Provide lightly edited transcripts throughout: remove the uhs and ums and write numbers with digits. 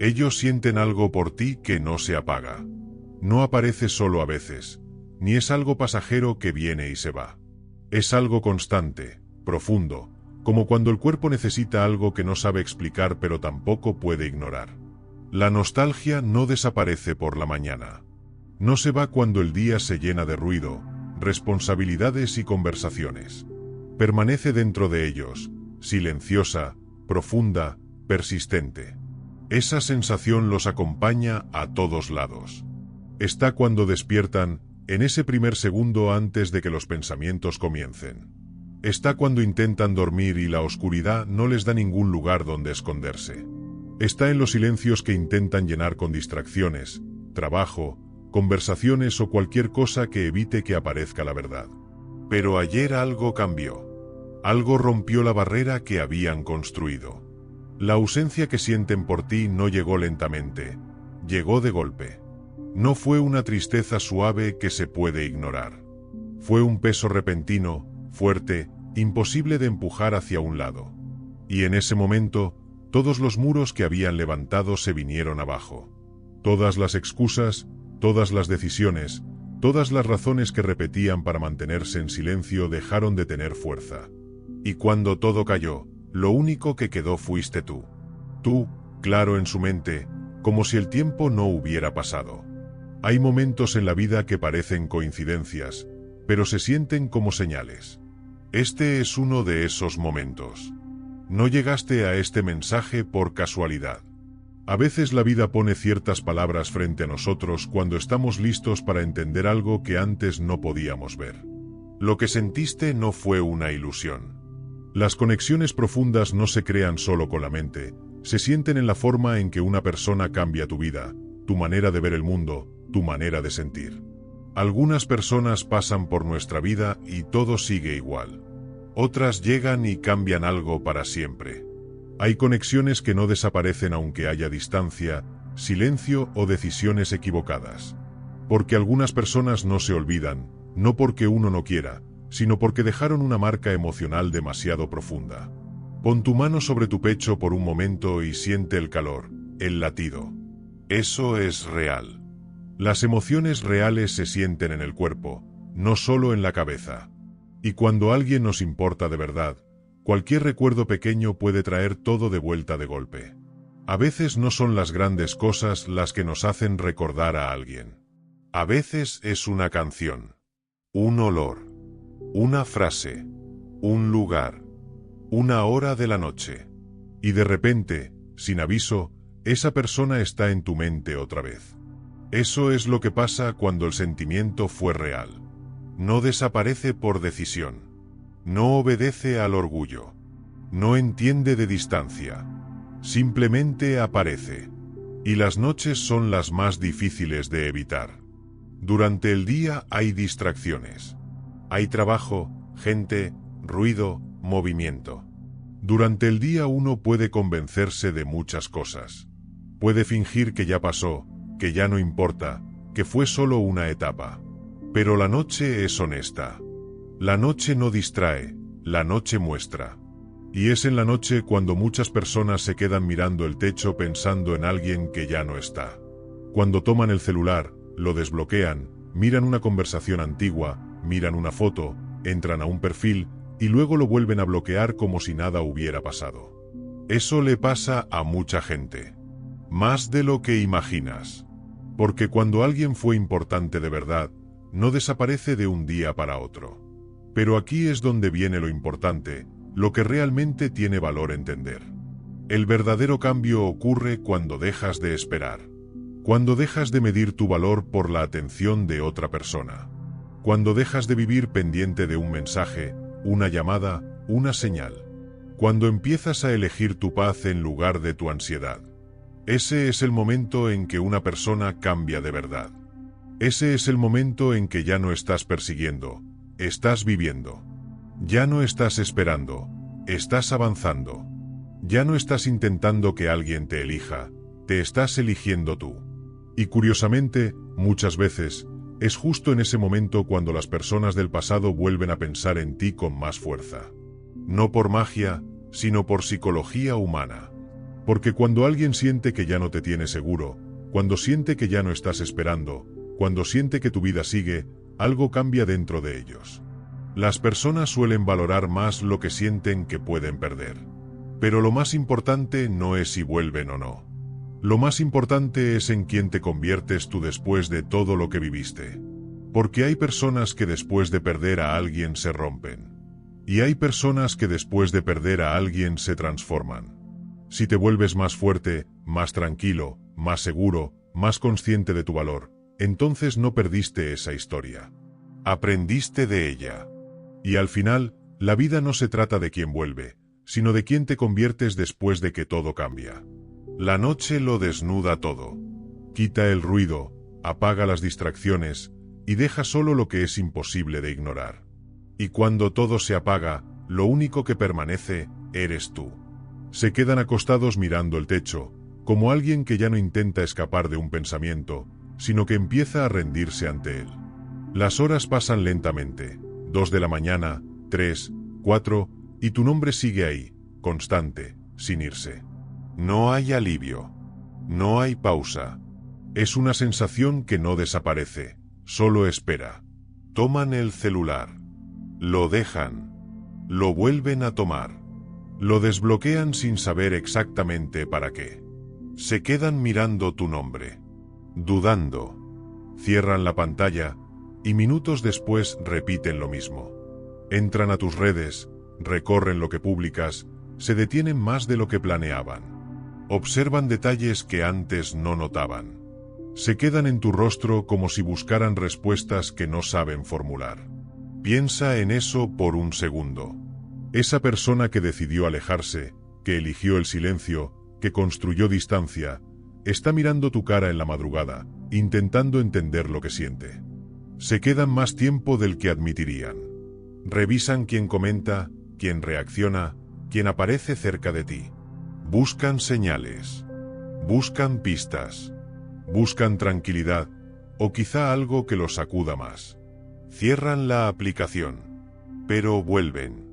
Ellos sienten algo por ti que no se apaga. No aparece solo a veces, ni es algo pasajero que viene y se va. Es algo constante, profundo, como cuando el cuerpo necesita algo que no sabe explicar pero tampoco puede ignorar. La nostalgia no desaparece por la mañana. No se va cuando el día se llena de ruido, responsabilidades y conversaciones. Permanece dentro de ellos, silenciosa, profunda, persistente. Esa sensación los acompaña a todos lados. Está cuando despiertan, en ese primer segundo antes de que los pensamientos comiencen. Está cuando intentan dormir y la oscuridad no les da ningún lugar donde esconderse. Está en los silencios que intentan llenar con distracciones, trabajo, conversaciones o cualquier cosa que evite que aparezca la verdad. Pero ayer algo cambió. Algo rompió la barrera que habían construido. La ausencia que sienten por ti no llegó lentamente, llegó de golpe. No fue una tristeza suave que se puede ignorar. Fue un peso repentino, fuerte, imposible de empujar hacia un lado. Y en ese momento, todos los muros que habían levantado se vinieron abajo. Todas las excusas, todas las decisiones, todas las razones que repetían para mantenerse en silencio dejaron de tener fuerza. Y cuando todo cayó, lo único que quedó fuiste tú. Tú, claro en su mente, como si el tiempo no hubiera pasado. Hay momentos en la vida que parecen coincidencias, pero se sienten como señales. Este es uno de esos momentos. No llegaste a este mensaje por casualidad. A veces la vida pone ciertas palabras frente a nosotros cuando estamos listos para entender algo que antes no podíamos ver. Lo que sentiste no fue una ilusión. Las conexiones profundas no se crean solo con la mente, se sienten en la forma en que una persona cambia tu vida, tu manera de ver el mundo, tu manera de sentir. Algunas personas pasan por nuestra vida y todo sigue igual. Otras llegan y cambian algo para siempre. Hay conexiones que no desaparecen aunque haya distancia, silencio o decisiones equivocadas. Porque algunas personas no se olvidan, no porque uno no quiera, sino porque dejaron una marca emocional demasiado profunda. Pon tu mano sobre tu pecho por un momento y siente el calor, el latido. Eso es real. Las emociones reales se sienten en el cuerpo, no solo en la cabeza. Y cuando alguien nos importa de verdad, cualquier recuerdo pequeño puede traer todo de vuelta de golpe. A veces no son las grandes cosas las que nos hacen recordar a alguien. A veces es una canción, un olor, una frase, un lugar, una hora de la noche. Y de repente, sin aviso, esa persona está en tu mente otra vez. Eso es lo que pasa cuando el sentimiento fue real. No desaparece por decisión. No obedece al orgullo. No entiende de distancia. Simplemente aparece. Y las noches son las más difíciles de evitar. Durante el día hay distracciones. Hay trabajo, gente, ruido, movimiento. Durante el día uno puede convencerse de muchas cosas. Puede fingir que ya pasó, que ya no importa, que fue solo una etapa. Pero la noche es honesta. La noche no distrae, la noche muestra. Y es en la noche cuando muchas personas se quedan mirando el techo pensando en alguien que ya no está. Cuando toman el celular, lo desbloquean, miran una conversación antigua, miran una foto, entran a un perfil y luego lo vuelven a bloquear como si nada hubiera pasado. Eso le pasa a mucha gente. Más de lo que imaginas. Porque cuando alguien fue importante de verdad, no desaparece de un día para otro. Pero aquí es donde viene lo importante, lo que realmente tiene valor entender. El verdadero cambio ocurre cuando dejas de esperar. Cuando dejas de medir tu valor por la atención de otra persona. Cuando dejas de vivir pendiente de un mensaje, una llamada, una señal. Cuando empiezas a elegir tu paz en lugar de tu ansiedad. Ese es el momento en que una persona cambia de verdad. Ese es el momento en que ya no estás persiguiendo, estás viviendo. Ya no estás esperando, estás avanzando. Ya no estás intentando que alguien te elija, te estás eligiendo tú. Y curiosamente, muchas veces, es justo en ese momento cuando las personas del pasado vuelven a pensar en ti con más fuerza. No por magia, sino por psicología humana. Porque cuando alguien siente que ya no te tiene seguro, cuando siente que ya no estás esperando, cuando siente que tu vida sigue, algo cambia dentro de ellos. Las personas suelen valorar más lo que sienten que pueden perder. Pero lo más importante no es si vuelven o no. Lo más importante es en quién te conviertes tú después de todo lo que viviste. Porque hay personas que después de perder a alguien se rompen. Y hay personas que después de perder a alguien se transforman. Si te vuelves más fuerte, más tranquilo, más seguro, más consciente de tu valor, entonces no perdiste esa historia. Aprendiste de ella. Y al final, la vida no se trata de quién vuelve, sino de quién te conviertes después de que todo cambia. La noche lo desnuda todo. Quita el ruido, apaga las distracciones, y deja solo lo que es imposible de ignorar. Y cuando todo se apaga, lo único que permanece, eres tú. Se quedan acostados mirando el techo, como alguien que ya no intenta escapar de un pensamiento, sino que empieza a rendirse ante él. Las horas pasan lentamente, 2 de la mañana, 3, 4, y tu nombre sigue ahí, constante, sin irse. No hay alivio. No hay pausa. Es una sensación que no desaparece, solo espera. Toman el celular. Lo dejan. Lo vuelven a tomar. Lo desbloquean sin saber exactamente para qué. Se quedan mirando tu nombre. Dudando. Cierran la pantalla, y minutos después repiten lo mismo. Entran a tus redes, recorren lo que publicas, se detienen más de lo que planeaban. Observan detalles que antes no notaban. Se quedan en tu rostro como si buscaran respuestas que no saben formular. Piensa en eso por un segundo. Esa persona que decidió alejarse, que eligió el silencio, que construyó distancia, está mirando tu cara en la madrugada, intentando entender lo que siente. Se quedan más tiempo del que admitirían. Revisan quién comenta, quién reacciona, quién aparece cerca de ti. Buscan señales. Buscan pistas. Buscan tranquilidad, o quizá algo que los sacuda más. Cierran la aplicación. Pero vuelven.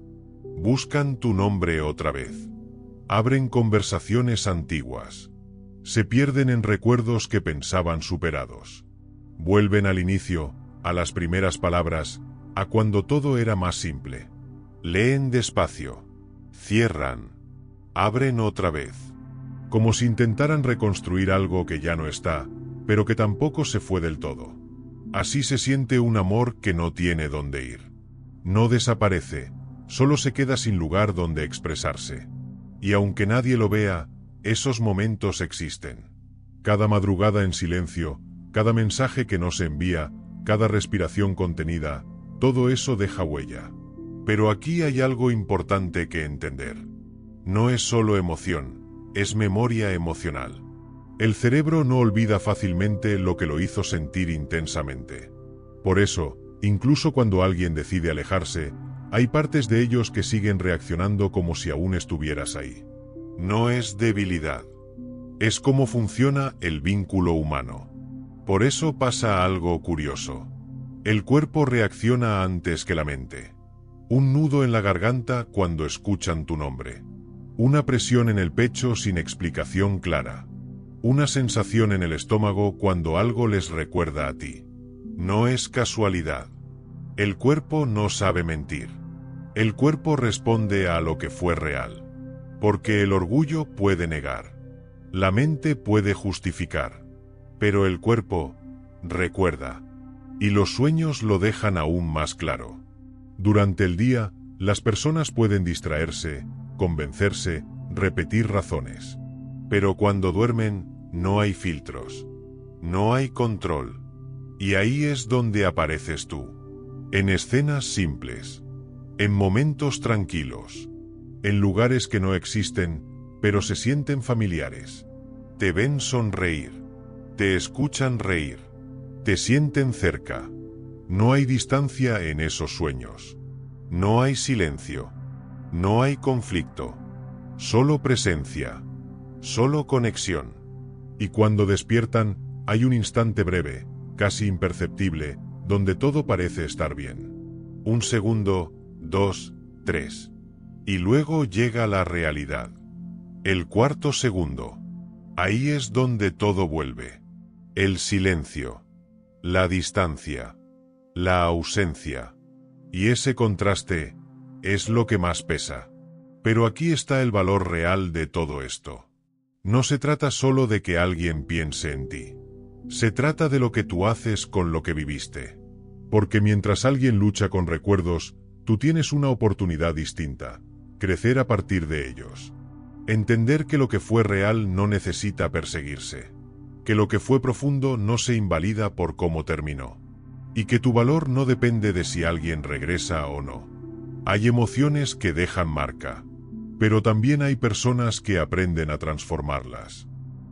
Buscan tu nombre otra vez. Abren conversaciones antiguas. Se pierden en recuerdos que pensaban superados. Vuelven al inicio, a las primeras palabras, a cuando todo era más simple. Leen despacio. Cierran. Abren otra vez. Como si intentaran reconstruir algo que ya no está, pero que tampoco se fue del todo. Así se siente un amor que no tiene dónde ir. No desaparece, solo se queda sin lugar donde expresarse. Y aunque nadie lo vea, esos momentos existen. Cada madrugada en silencio, cada mensaje que no se envía, cada respiración contenida, todo eso deja huella. Pero aquí hay algo importante que entender. No es solo emoción. Es memoria emocional. El cerebro no olvida fácilmente lo que lo hizo sentir intensamente. Por eso, incluso cuando alguien decide alejarse, hay partes de ellos que siguen reaccionando como si aún estuvieras ahí. No es debilidad. Es cómo funciona el vínculo humano. Por eso pasa algo curioso. El cuerpo reacciona antes que la mente. Un nudo en la garganta cuando escuchan tu nombre. Una presión en el pecho sin explicación clara. Una sensación en el estómago cuando algo les recuerda a ti. No es casualidad. El cuerpo no sabe mentir. El cuerpo responde a lo que fue real. Porque el orgullo puede negar. La mente puede justificar. Pero el cuerpo recuerda. Y los sueños lo dejan aún más claro. Durante el día, las personas pueden distraerse, convencerse, repetir razones. Pero cuando duermen, no hay filtros. No hay control. Y ahí es donde apareces tú. En escenas simples. En momentos tranquilos. En lugares que no existen, pero se sienten familiares. Te ven sonreír. Te escuchan reír. Te sienten cerca. No hay distancia en esos sueños. No hay silencio. No hay conflicto, solo presencia, solo conexión. Y cuando despiertan, hay un instante breve, casi imperceptible, donde todo parece estar bien. 1 segundo, 2, 3. Y luego llega la realidad. El cuarto segundo. Ahí es donde todo vuelve. El silencio, la distancia, la ausencia. Y ese contraste es lo que más pesa. Pero aquí está el valor real de todo esto. No se trata solo de que alguien piense en ti. Se trata de lo que tú haces con lo que viviste. Porque mientras alguien lucha con recuerdos, tú tienes una oportunidad distinta: crecer a partir de ellos. Entender que lo que fue real no necesita perseguirse. Que lo que fue profundo no se invalida por cómo terminó. Y que tu valor no depende de si alguien regresa o no. Hay emociones que dejan marca. Pero también hay personas que aprenden a transformarlas.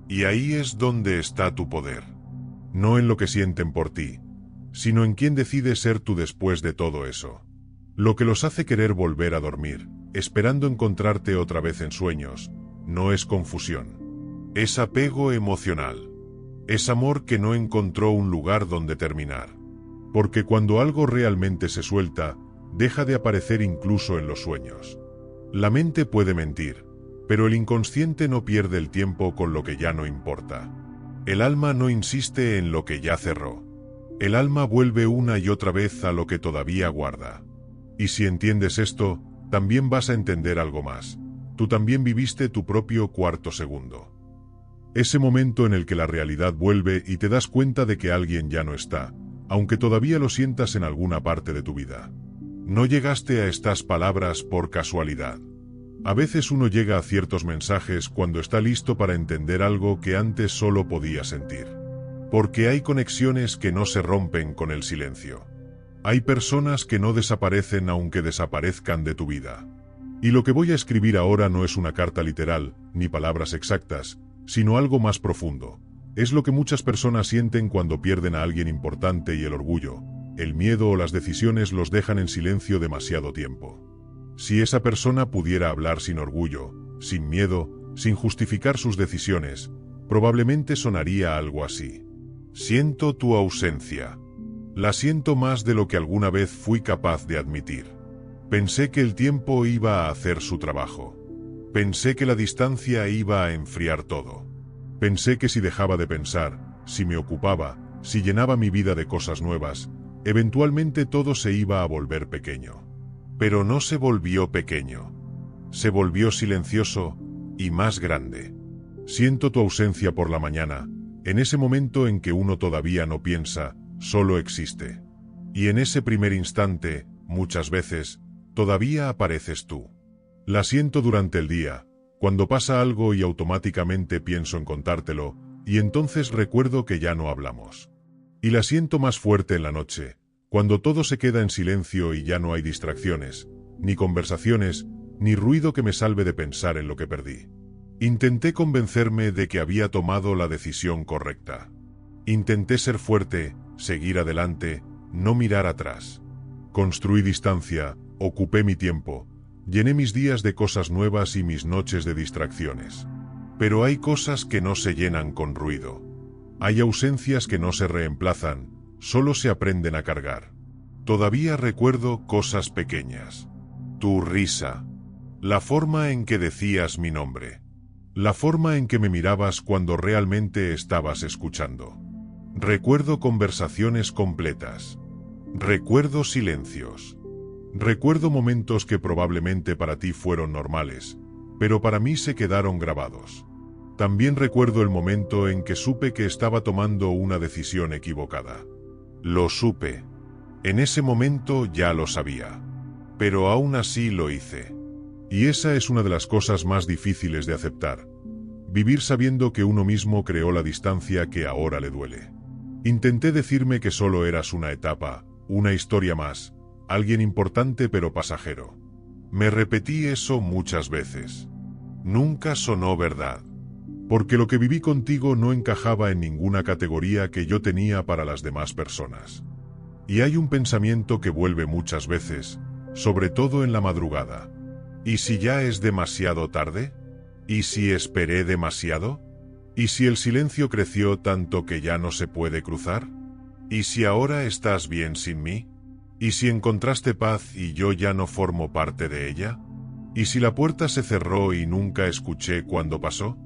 Y ahí es donde está tu poder. No en lo que sienten por ti, sino en quién decides ser tú después de todo eso. Lo que los hace querer volver a dormir, esperando encontrarte otra vez en sueños, no es confusión. Es apego emocional. Es amor que no encontró un lugar donde terminar. Porque cuando algo realmente se suelta, deja de aparecer incluso en los sueños. La mente puede mentir, pero el inconsciente no pierde el tiempo con lo que ya no importa. El alma no insiste en lo que ya cerró. El alma vuelve una y otra vez a lo que todavía guarda. Y si entiendes esto, también vas a entender algo más. Tú también viviste tu propio cuarto segundo. Ese momento en el que la realidad vuelve y te das cuenta de que alguien ya no está, aunque todavía lo sientas en alguna parte de tu vida. No llegaste a estas palabras por casualidad. A veces uno llega a ciertos mensajes cuando está listo para entender algo que antes solo podía sentir. Porque hay conexiones que no se rompen con el silencio. Hay personas que no desaparecen aunque desaparezcan de tu vida. Y lo que voy a escribir ahora no es una carta literal, ni palabras exactas, sino algo más profundo. Es lo que muchas personas sienten cuando pierden a alguien importante y el orgullo, el miedo o las decisiones los dejan en silencio demasiado tiempo. Si esa persona pudiera hablar sin orgullo, sin miedo, sin justificar sus decisiones, probablemente sonaría algo así. Siento tu ausencia. La siento más de lo que alguna vez fui capaz de admitir. Pensé que el tiempo iba a hacer su trabajo. Pensé que la distancia iba a enfriar todo. Pensé que si dejaba de pensar, si me ocupaba, si llenaba mi vida de cosas nuevas, eventualmente todo se iba a volver pequeño. Pero no se volvió pequeño. Se volvió silencioso y más grande. Siento tu ausencia por la mañana, en ese momento en que uno todavía no piensa, solo existe. Y en ese primer instante, muchas veces, todavía apareces tú. La siento durante el día, cuando pasa algo y automáticamente pienso en contártelo, y entonces recuerdo que ya no hablamos. Y la siento más fuerte en la noche, cuando todo se queda en silencio y ya no hay distracciones, ni conversaciones, ni ruido que me salve de pensar en lo que perdí. Intenté convencerme de que había tomado la decisión correcta. Intenté ser fuerte, seguir adelante, no mirar atrás. Construí distancia, ocupé mi tiempo, llené mis días de cosas nuevas y mis noches de distracciones. Pero hay cosas que no se llenan con ruido. Hay ausencias que no se reemplazan, solo se aprenden a cargar. Todavía recuerdo cosas pequeñas. Tu risa. La forma en que decías mi nombre. La forma en que me mirabas cuando realmente estabas escuchando. Recuerdo conversaciones completas. Recuerdo silencios. Recuerdo momentos que probablemente para ti fueron normales, pero para mí se quedaron grabados. También recuerdo el momento en que supe que estaba tomando una decisión equivocada. Lo supe. En ese momento ya lo sabía. Pero aún así lo hice. Y esa es una de las cosas más difíciles de aceptar. Vivir sabiendo que uno mismo creó la distancia que ahora le duele. Intenté decirme que solo eras una etapa, una historia más, alguien importante pero pasajero. Me repetí eso muchas veces. Nunca sonó verdad. Porque lo que viví contigo no encajaba en ninguna categoría que yo tenía para las demás personas. Y hay un pensamiento que vuelve muchas veces, sobre todo en la madrugada. ¿Y si ya es demasiado tarde? ¿Y si esperé demasiado? ¿Y si el silencio creció tanto que ya no se puede cruzar? ¿Y si ahora estás bien sin mí? ¿Y si encontraste paz y yo ya no formo parte de ella? ¿Y si la puerta se cerró y nunca escuché cuando pasó?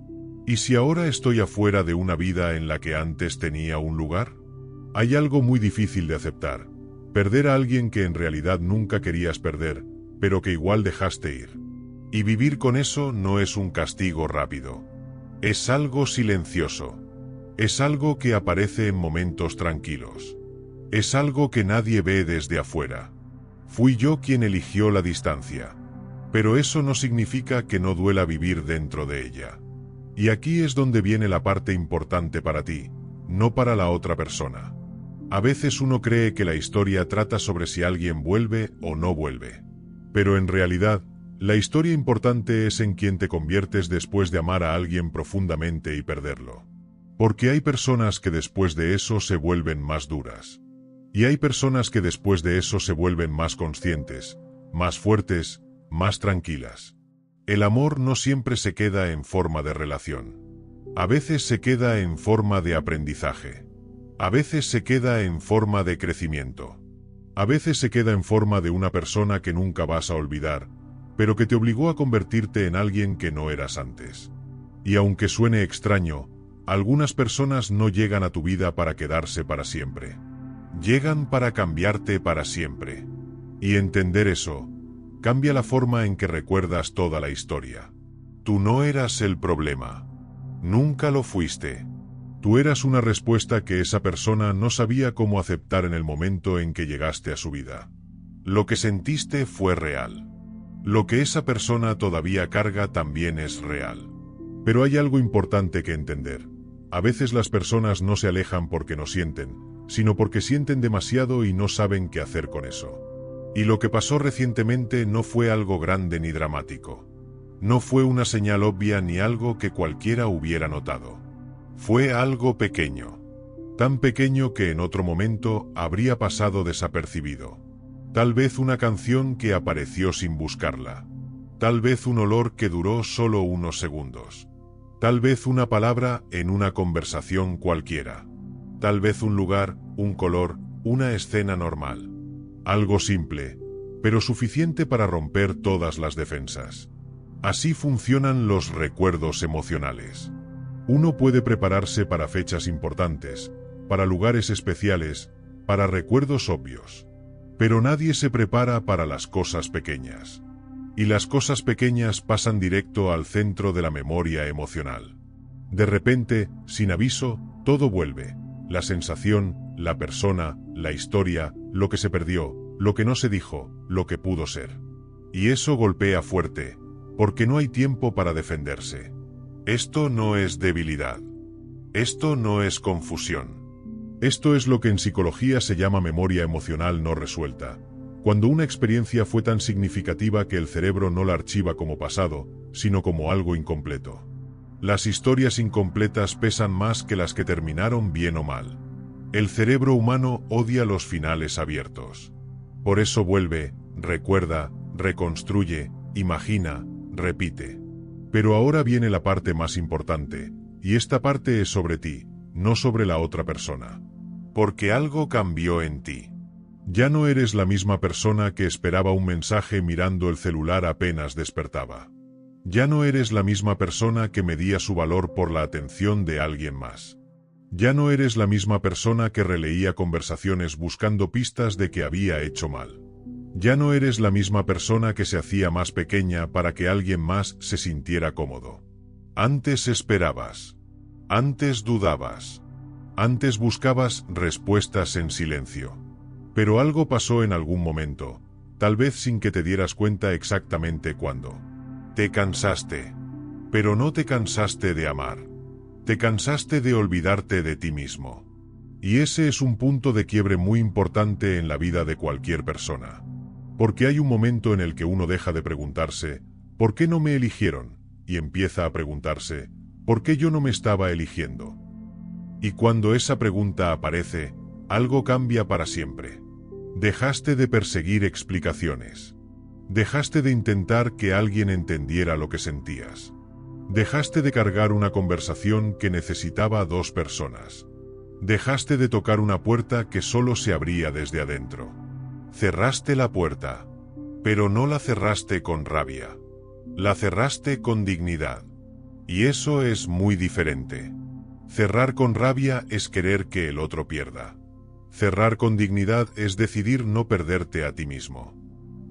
¿Y si ahora estoy afuera de una vida en la que antes tenía un lugar? Hay algo muy difícil de aceptar: perder a alguien que en realidad nunca querías perder, pero que igual dejaste ir. Y vivir con eso no es un castigo rápido. Es algo silencioso. Es algo que aparece en momentos tranquilos. Es algo que nadie ve desde afuera. Fui yo quien eligió la distancia. Pero eso no significa que no duela vivir dentro de ella. Y aquí es donde viene la parte importante para ti, no para la otra persona. A veces uno cree que la historia trata sobre si alguien vuelve o no vuelve. Pero en realidad, la historia importante es en quién te conviertes después de amar a alguien profundamente y perderlo. Porque hay personas que después de eso se vuelven más duras. Y hay personas que después de eso se vuelven más conscientes, más fuertes, más tranquilas. El amor no siempre se queda en forma de relación. A veces se queda en forma de aprendizaje. A veces se queda en forma de crecimiento. A veces se queda en forma de una persona que nunca vas a olvidar, pero que te obligó a convertirte en alguien que no eras antes. Y aunque suene extraño, algunas personas no llegan a tu vida para quedarse para siempre. Llegan para cambiarte para siempre. Y entender eso cambia la forma en que recuerdas toda la historia. Tú no eras el problema. Nunca lo fuiste. Tú eras una respuesta que esa persona no sabía cómo aceptar en el momento en que llegaste a su vida. Lo que sentiste fue real. Lo que esa persona todavía carga también es real. Pero hay algo importante que entender. A veces las personas no se alejan porque no sienten, sino porque sienten demasiado y no saben qué hacer con eso. Y lo que pasó recientemente no fue algo grande ni dramático. No fue una señal obvia ni algo que cualquiera hubiera notado. Fue algo pequeño. Tan pequeño que en otro momento habría pasado desapercibido. Tal vez una canción que apareció sin buscarla. Tal vez un olor que duró solo unos segundos. Tal vez una palabra en una conversación cualquiera. Tal vez un lugar, un color, una escena normal. Algo simple, pero suficiente para romper todas las defensas. Así funcionan los recuerdos emocionales. Uno puede prepararse para fechas importantes, para lugares especiales, para recuerdos obvios. Pero nadie se prepara para las cosas pequeñas. Y las cosas pequeñas pasan directo al centro de la memoria emocional. De repente, sin aviso, todo vuelve. La sensación, la persona, la historia, lo que se perdió, lo que no se dijo, lo que pudo ser. Y eso golpea fuerte, porque no hay tiempo para defenderse. Esto no es debilidad. Esto no es confusión. Esto es lo que en psicología se llama memoria emocional no resuelta. Cuando una experiencia fue tan significativa que el cerebro no la archiva como pasado, sino como algo incompleto. Las historias incompletas pesan más que las que terminaron bien o mal. El cerebro humano odia los finales abiertos. Por eso vuelve, recuerda, reconstruye, imagina, repite. Pero ahora viene la parte más importante, y esta parte es sobre ti, no sobre la otra persona. Porque algo cambió en ti. Ya no eres la misma persona que esperaba un mensaje mirando el celular apenas despertaba. Ya no eres la misma persona que medía su valor por la atención de alguien más. Ya no eres la misma persona que releía conversaciones buscando pistas de que había hecho mal. Ya no eres la misma persona que se hacía más pequeña para que alguien más se sintiera cómodo. Antes esperabas. Antes dudabas. Antes buscabas respuestas en silencio. Pero algo pasó en algún momento, tal vez sin que te dieras cuenta exactamente cuándo. Te cansaste. Pero no te cansaste de amar. Te cansaste de olvidarte de ti mismo. Y ese es un punto de quiebre muy importante en la vida de cualquier persona. Porque hay un momento en el que uno deja de preguntarse, ¿por qué no me eligieron? Y empieza a preguntarse, ¿por qué yo no me estaba eligiendo? Y cuando esa pregunta aparece, algo cambia para siempre. Dejaste de perseguir explicaciones. Dejaste de intentar que alguien entendiera lo que sentías. Dejaste de cargar una conversación que necesitaba dos personas. Dejaste de tocar una puerta que solo se abría desde adentro. Cerraste la puerta, pero no la cerraste con rabia. La cerraste con dignidad. Y eso es muy diferente. Cerrar con rabia es querer que el otro pierda. Cerrar con dignidad es decidir no perderte a ti mismo.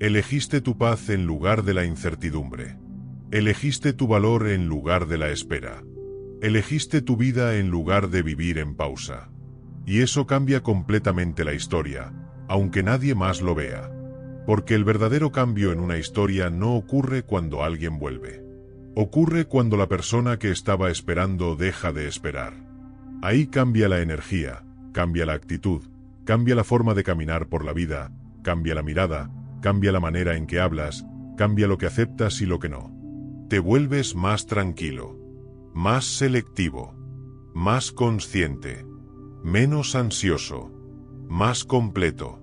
Elegiste tu paz en lugar de la incertidumbre. Elegiste tu valor en lugar de la espera. Elegiste tu vida en lugar de vivir en pausa. Y eso cambia completamente la historia, aunque nadie más lo vea. Porque el verdadero cambio en una historia no ocurre cuando alguien vuelve. Ocurre cuando la persona que estaba esperando deja de esperar. Ahí cambia la energía, cambia la actitud, cambia la forma de caminar por la vida, cambia la mirada, cambia la manera en que hablas, cambia lo que aceptas y lo que no. Te vuelves más tranquilo, más selectivo, más consciente, menos ansioso, más completo.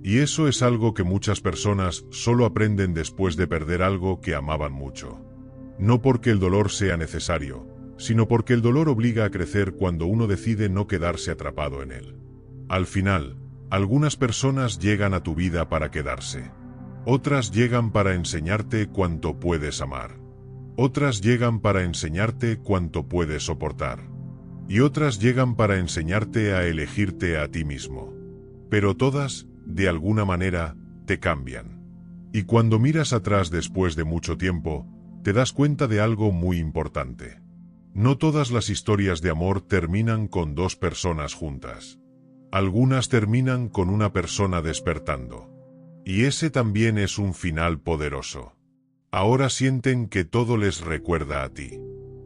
Y eso es algo que muchas personas solo aprenden después de perder algo que amaban mucho. No porque el dolor sea necesario, sino porque el dolor obliga a crecer cuando uno decide no quedarse atrapado en él. Al final, algunas personas llegan a tu vida para quedarse. Otras llegan para enseñarte cuánto puedes amar. Otras llegan para enseñarte cuánto puedes soportar. Y otras llegan para enseñarte a elegirte a ti mismo. Pero todas, de alguna manera, te cambian. Y cuando miras atrás después de mucho tiempo, te das cuenta de algo muy importante. No todas las historias de amor terminan con dos personas juntas. Algunas terminan con una persona despertando. Y ese también es un final poderoso. Ahora sienten que todo les recuerda a ti.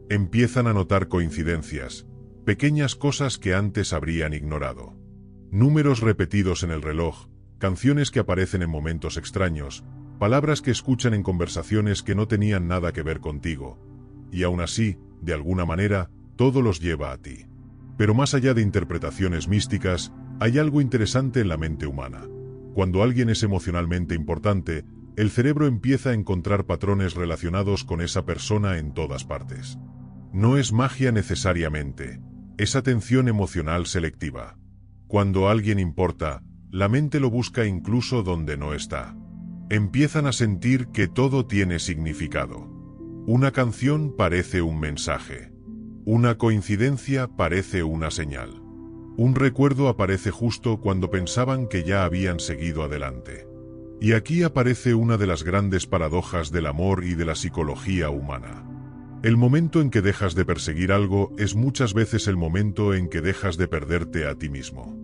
Empiezan a notar coincidencias, pequeñas cosas que antes habrían ignorado. Números repetidos en el reloj, canciones que aparecen en momentos extraños, palabras que escuchan en conversaciones que no tenían nada que ver contigo. Y aún así, de alguna manera, todo los lleva a ti. Pero más allá de interpretaciones místicas, hay algo interesante en la mente humana. Cuando alguien es emocionalmente importante, el cerebro empieza a encontrar patrones relacionados con esa persona en todas partes. No es magia necesariamente, es atención emocional selectiva. Cuando alguien importa, la mente lo busca incluso donde no está. Empiezan a sentir que todo tiene significado. Una canción parece un mensaje. Una coincidencia parece una señal. Un recuerdo aparece justo cuando pensaban que ya habían seguido adelante. Y aquí aparece una de las grandes paradojas del amor y de la psicología humana. El momento en que dejas de perseguir algo es muchas veces el momento en que dejas de perderte a ti mismo.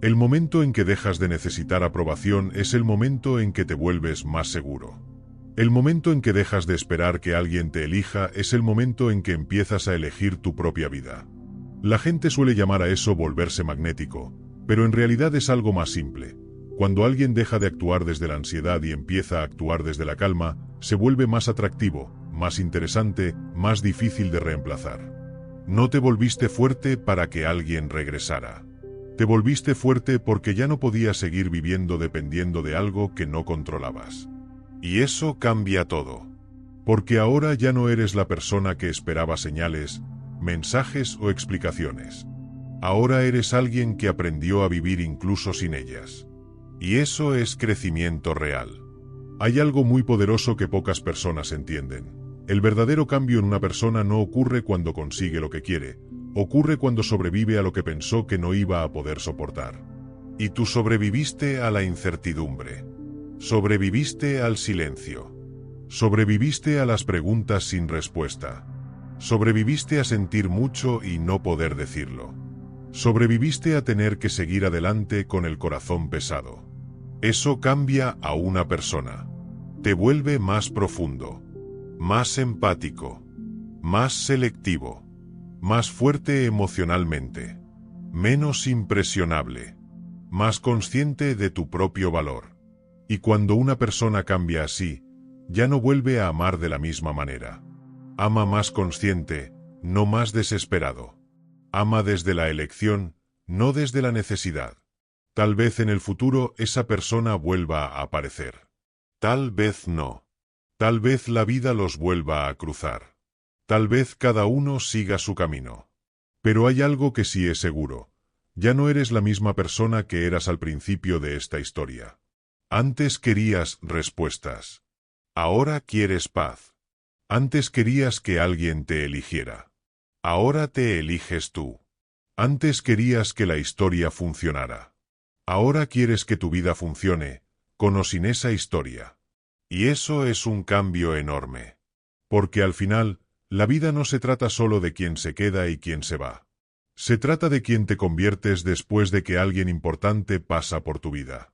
El momento en que dejas de necesitar aprobación es el momento en que te vuelves más seguro. El momento en que dejas de esperar que alguien te elija es el momento en que empiezas a elegir tu propia vida. La gente suele llamar a eso volverse magnético, pero en realidad es algo más simple. Cuando alguien deja de actuar desde la ansiedad y empieza a actuar desde la calma, se vuelve más atractivo, más interesante, más difícil de reemplazar. No te volviste fuerte para que alguien regresara. Te volviste fuerte porque ya no podías seguir viviendo dependiendo de algo que no controlabas. Y eso cambia todo. Porque ahora ya no eres la persona que esperaba señales, mensajes o explicaciones. Ahora eres alguien que aprendió a vivir incluso sin ellas. Y eso es crecimiento real. Hay algo muy poderoso que pocas personas entienden. El verdadero cambio en una persona no ocurre cuando consigue lo que quiere, ocurre cuando sobrevive a lo que pensó que no iba a poder soportar. Y tú sobreviviste a la incertidumbre. Sobreviviste al silencio. Sobreviviste a las preguntas sin respuesta. Sobreviviste a sentir mucho y no poder decirlo. Sobreviviste a tener que seguir adelante con el corazón pesado. Eso cambia a una persona. Te vuelve más profundo, más empático, más selectivo, más fuerte emocionalmente, menos impresionable, más consciente de tu propio valor. Y cuando una persona cambia así, ya no vuelve a amar de la misma manera. Ama más consciente, no más desesperado. Ama desde la elección, no desde la necesidad. Tal vez en el futuro esa persona vuelva a aparecer. Tal vez no. Tal vez la vida los vuelva a cruzar. Tal vez cada uno siga su camino. Pero hay algo que sí es seguro. Ya no eres la misma persona que eras al principio de esta historia. Antes querías respuestas. Ahora quieres paz. Antes querías que alguien te eligiera. Ahora te eliges tú. Antes querías que la historia funcionara. Ahora quieres que tu vida funcione, con o sin esa historia. Y eso es un cambio enorme. Porque al final, la vida no se trata solo de quién se queda y quién se va. Se trata de quién te conviertes después de que alguien importante pasa por tu vida.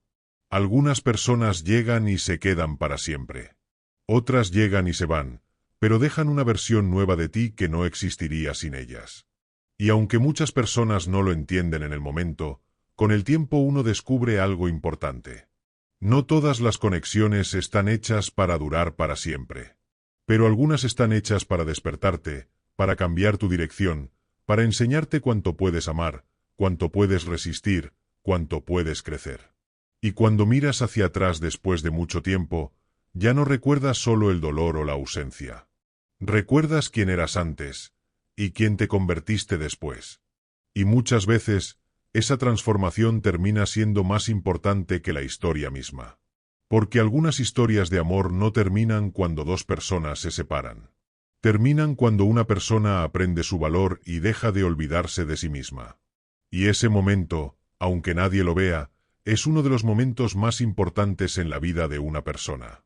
Algunas personas llegan y se quedan para siempre. Otras llegan y se van, pero dejan una versión nueva de ti que no existiría sin ellas. Y aunque muchas personas no lo entienden en el momento, con el tiempo uno descubre algo importante. No todas las conexiones están hechas para durar para siempre. Pero algunas están hechas para despertarte, para cambiar tu dirección, para enseñarte cuánto puedes amar, cuánto puedes resistir, cuánto puedes crecer. Y cuando miras hacia atrás después de mucho tiempo, ya no recuerdas solo el dolor o la ausencia. Recuerdas quién eras antes, y quién te convertiste después. Y muchas veces, esa transformación termina siendo más importante que la historia misma. Porque algunas historias de amor no terminan cuando dos personas se separan. Terminan cuando una persona aprende su valor y deja de olvidarse de sí misma. Y ese momento, aunque nadie lo vea, es uno de los momentos más importantes en la vida de una persona.